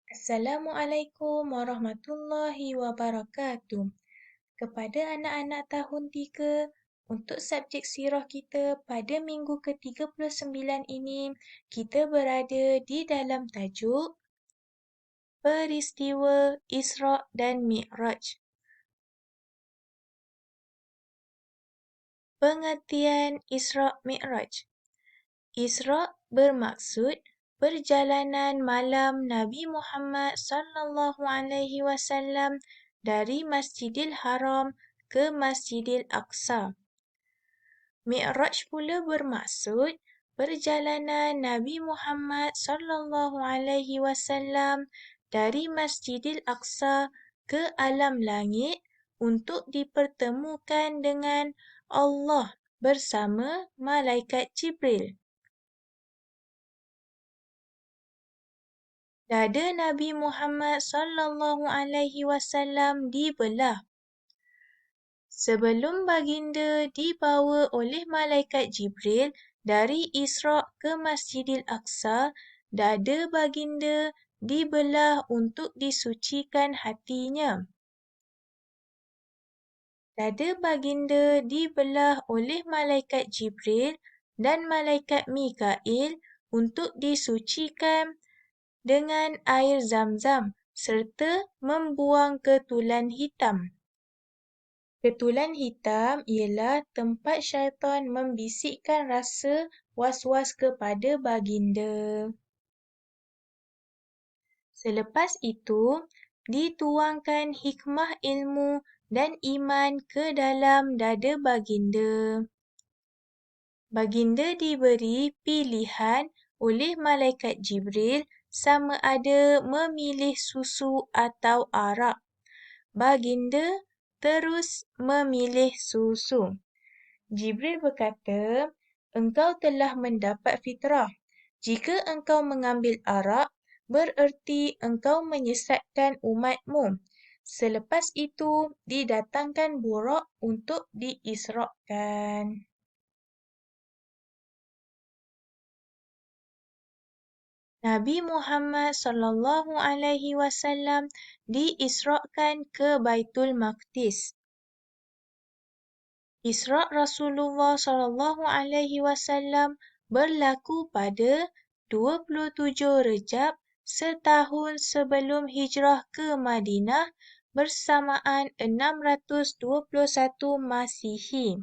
Assalamualaikum warahmatullahi wabarakatuh. Kepada anak-anak tahun 3, untuk subjek sirah kita pada minggu ke-39 ini, kita berada di dalam tajuk Peristiwa Isra' dan Mi'raj. Pengertian Isra' Mi'raj. Isra' bermaksud perjalanan malam Nabi Muhammad sallallahu alaihi wasallam dari Masjidil Haram ke Masjidil Aqsa. Mi'raj pula bermaksud perjalanan Nabi Muhammad sallallahu alaihi wasallam dari Masjidil Aqsa ke alam langit untuk dipertemukan dengan Allah bersama malaikat Jibril. Dada Nabi Muhammad sallallahu alaihi wasallam dibelah. Sebelum baginda dibawa oleh malaikat Jibril dari Isra' ke Masjidil Aqsa, dada baginda dibelah untuk disucikan hatinya. Dada baginda dibelah oleh malaikat Jibril dan malaikat Mikail untuk disucikan dengan air Zam-Zam serta membuang ketulan hitam. Ketulan hitam ialah tempat syaitan membisikkan rasa was-was kepada baginda. Selepas itu, dituangkan hikmah ilmu dan iman ke dalam dada baginda. Baginda diberi pilihan oleh malaikat Jibril sama ada memilih susu atau arak. Baginda terus memilih susu. Jibril berkata, "Engkau telah mendapat fitrah. Jika engkau mengambil arak, bererti engkau menyesatkan umatmu." Selepas itu, didatangkan burak untuk diisrakkan. Nabi Muhammad sallallahu alaihi wasallam diisrakkan ke Baitul Maqdis. Isra' Rasulullah sallallahu alaihi wasallam berlaku pada 27 Rejab setahun sebelum hijrah ke Madinah bersamaan 621 Masihi.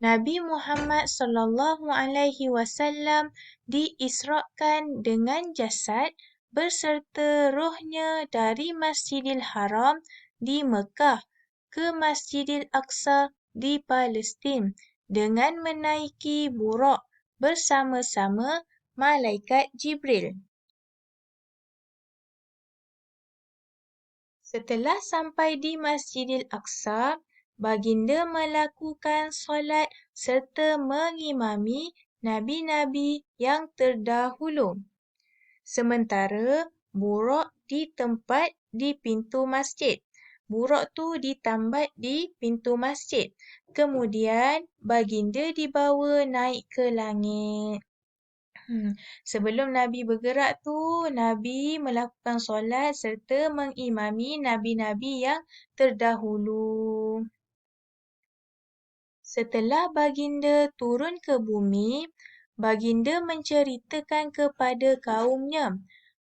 Nabi Muhammad sallallahu alaihi wasallam diisrakkan dengan jasad berserta rohnya dari Masjidil Haram di Mekah ke Masjidil Aqsa di Palestin dengan menaiki burak bersama-sama malaikat Jibril. Setelah sampai di Masjidil Aqsa, baginda melakukan solat serta mengimami nabi-nabi yang terdahulu. Sementara burak ditempat di pintu masjid. Burak tu ditambat di pintu masjid. Kemudian baginda dibawa naik ke langit. Sebelum Nabi bergerak tu, Nabi melakukan solat serta mengimami nabi-nabi yang terdahulu. Setelah baginda turun ke bumi, baginda menceritakan kepada kaumnya.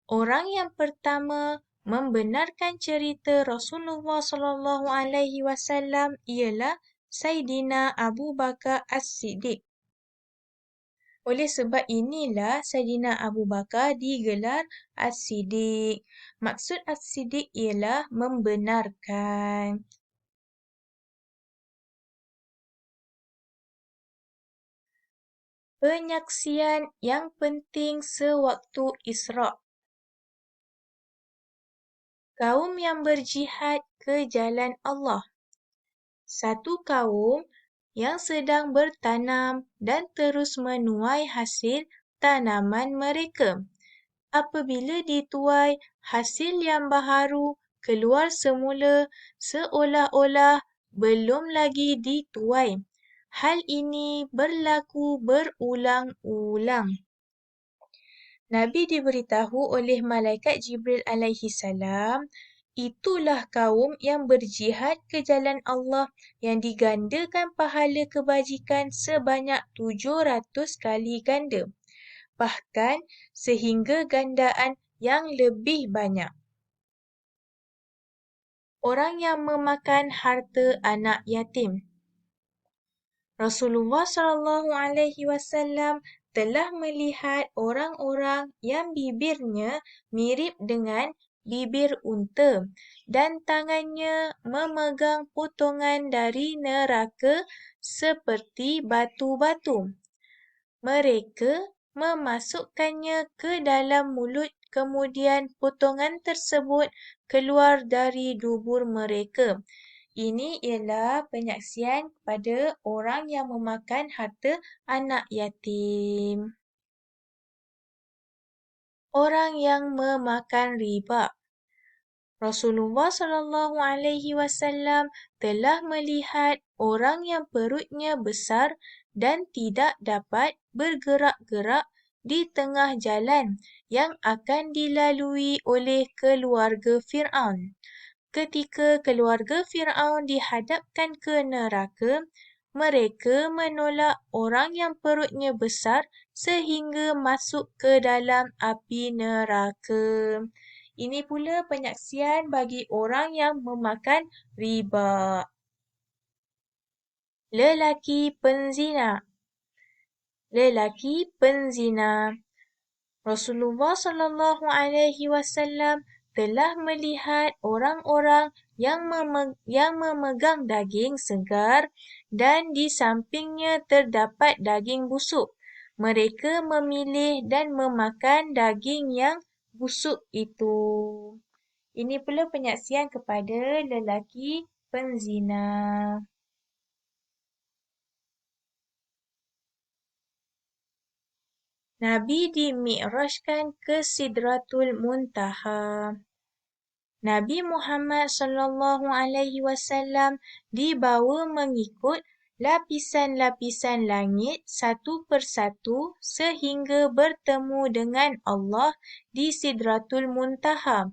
Orang yang pertama membenarkan cerita Rasulullah sallallahu alaihi wasallam ialah Saidina Abu Bakar As-Siddiq. Oleh sebab inilah Saidina Abu Bakar digelar As-Siddiq. Maksud As-Siddiq ialah membenarkan. Penyaksian yang penting sewaktu Isra'. Kaum yang berjihad ke jalan Allah. Satu kaum yang sedang bertanam dan terus menuai hasil tanaman mereka. Apabila dituai, hasil yang baharu keluar semula seolah-olah belum lagi dituai. Hal ini berlaku berulang-ulang. Nabi diberitahu oleh malaikat Jibril alaihi salam, itulah kaum yang berjihad ke jalan Allah yang digandakan pahala kebajikan sebanyak 700 kali ganda. Bahkan sehingga gandaan yang lebih banyak. Orang yang memakan harta anak yatim. Rasulullah SAW telah melihat orang-orang yang bibirnya mirip dengan bibir unta dan tangannya memegang potongan dari neraka seperti batu-batu. Mereka memasukkannya ke dalam mulut, kemudian potongan tersebut keluar dari dubur mereka. Ini ialah penyaksian kepada orang yang memakan harta anak yatim. Orang yang memakan riba. Rasulullah SAW telah melihat orang yang perutnya besar dan tidak dapat bergerak-gerak di tengah jalan yang akan dilalui oleh keluarga Fir'aun. Ketika keluarga Fir'aun dihadapkan ke neraka, mereka menolak orang yang perutnya besar sehingga masuk ke dalam api neraka. Ini pula penyaksian bagi orang yang memakan riba. Lelaki penzina. Lelaki penzina. Rasulullah SAW telah melihat orang-orang yang memegang daging segar dan di sampingnya terdapat daging busuk. Mereka memilih dan memakan daging yang busuk itu. Ini pula penyaksian kepada lelaki penzina. Nabi dimi'rajkan ke Sidratul Muntaha. Nabi Muhammad SAW dibawa mengikut lapisan-lapisan langit satu persatu sehingga bertemu dengan Allah di Sidratul Muntaha.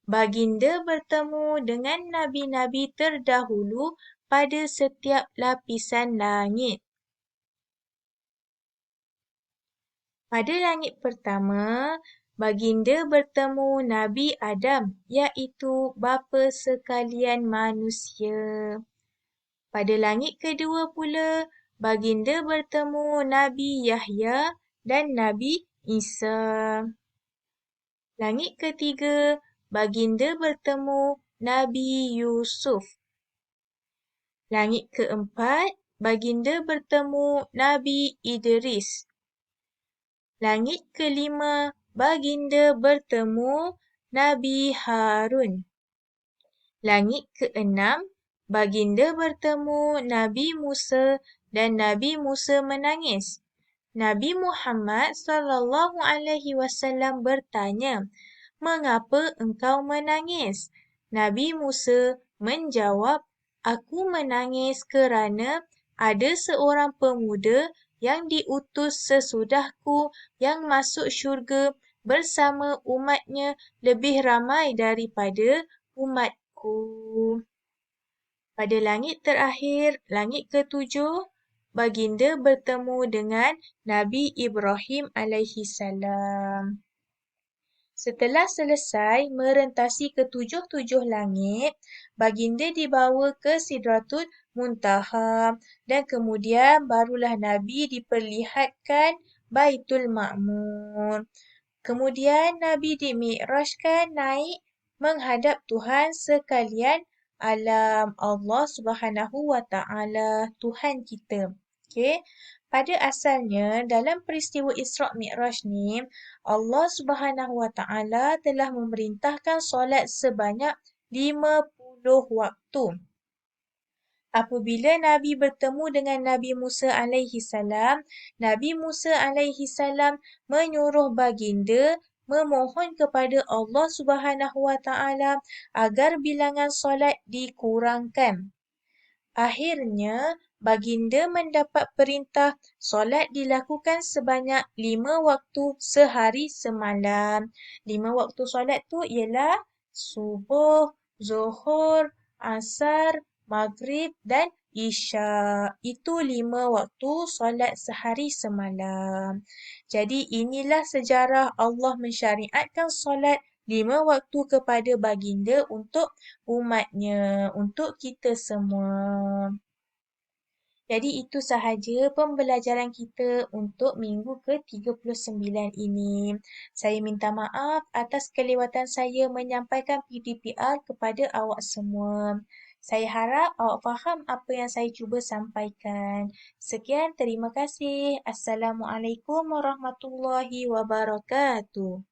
Baginda bertemu dengan nabi-nabi terdahulu pada setiap lapisan langit. Pada langit pertama, baginda bertemu Nabi Adam, iaitu bapa sekalian manusia. Pada langit kedua pula, baginda bertemu Nabi Yahya dan Nabi Isa. Langit ketiga, baginda bertemu Nabi Yusuf. Langit keempat, baginda bertemu Nabi Idris. Langit kelima, baginda bertemu Nabi Harun. Langit keenam, baginda bertemu Nabi Musa dan Nabi Musa menangis. Nabi Muhammad SAW bertanya, "Mengapa engkau menangis?" Nabi Musa menjawab, "Aku menangis kerana ada seorang pemuda yang diutus sesudahku yang masuk syurga bersama umatnya lebih ramai daripada umatku." Pada langit terakhir, langit ketujuh, baginda bertemu dengan Nabi Ibrahim alaihi salam. Setelah selesai merentasi ketujuh-tujuh langit, baginda dibawa ke Sidratul Muntaha dan kemudian barulah Nabi diperlihatkan Baitul Ma'mur. Kemudian Nabi dimi'rajkan naik menghadap Tuhan sekalian alam, Allah Subhanahu wa Ta'ala, Tuhan kita. Okey. Pada asalnya dalam peristiwa Isra' Mi'raj ni, Allah Subhanahu wa Ta'ala telah memerintahkan solat sebanyak 50 waktu. Apabila Nabi bertemu dengan Nabi Musa alaihi salam, Nabi Musa alaihi salam menyuruh baginda memohon kepada Allah Subhanahu wa Ta'ala agar bilangan solat dikurangkan. Akhirnya, baginda mendapat perintah solat dilakukan sebanyak 5 waktu sehari semalam. 5 waktu solat tu ialah subuh, zuhur, asar, maghrib dan isyak. Itu 5 waktu solat sehari semalam. Jadi inilah sejarah Allah mensyariatkan solat 5 waktu kepada baginda untuk umatnya, untuk kita semua. Jadi itu sahaja pembelajaran kita untuk minggu ke-39 ini. Saya minta maaf atas kelewatan saya menyampaikan PDPR kepada awak semua. Saya harap awak faham apa yang saya cuba sampaikan. Sekian, terima kasih. Assalamualaikum warahmatullahi wabarakatuh.